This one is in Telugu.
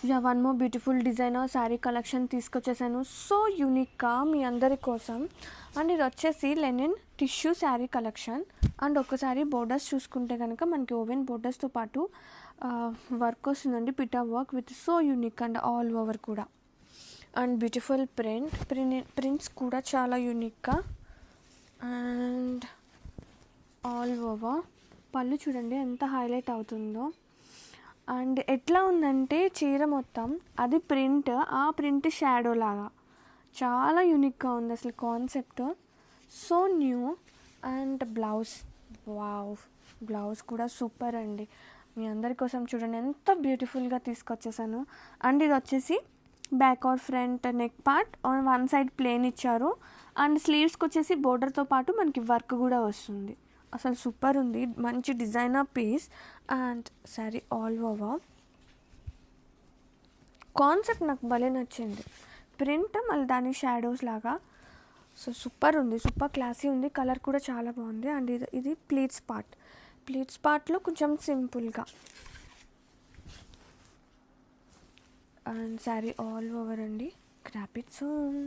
Yeah one more beautiful designer sari collection తీసుకొచ్చేసాను సో యూనిక్గా మీ అందరి కోసం. అండ్ ఇది వచ్చేసి linen tissue sari collection. And ఒకసారి బోర్డర్స్ చూసుకుంటే కనుక మనకి ఓవెన్ బోర్డర్స్తో పాటు వర్క్ వస్తుందండి, పిటా work with so unique and all over కూడా. అండ్ బ్యూటిఫుల్ ప్రింట్స్ కూడా చాలా యూనిక్గా అండ్ ఆల్ ఓవర్. పళ్ళు చూడండి ఎంత హైలైట్ అవుతుందో. అండ్ ఎట్లా ఉందంటే చీర మొత్తం అది ప్రింట్, ఆ ప్రింట్ షాడో లాగా చాలా యూనిక్గా ఉంది అసలు concept, so new. And wow, blouse కూడా సూపర్ అండి. మీ అందరి కోసం చూడండి ఎంత బ్యూటిఫుల్గా తీసుకొచ్చేసాను. అండ్ ఇది వచ్చేసి back or front neck part on one side plane ఇచ్చారు. అండ్ స్లీవ్స్కి వచ్చేసి బోర్డర్తో పాటు మనకి వర్క్ కూడా వస్తుంది. అసలు సూపర్ ఉంది, మంచి designer piece. And sari all over concept నాకు భలే నచ్చింది. ప్రింట్ మళ్ళీ దాని షాడోస్ లాగా, సో సూపర్ ఉంది, సూపర్ క్లాసీ ఉంది. కలర్ కూడా చాలా బాగుంది. అండ్ ఇది ప్లీట్స్ పార్ట్లో కొంచెం సింపుల్గా. అండ్ శారీ ఆల్ ఓవర్ అండి. Grab it soon.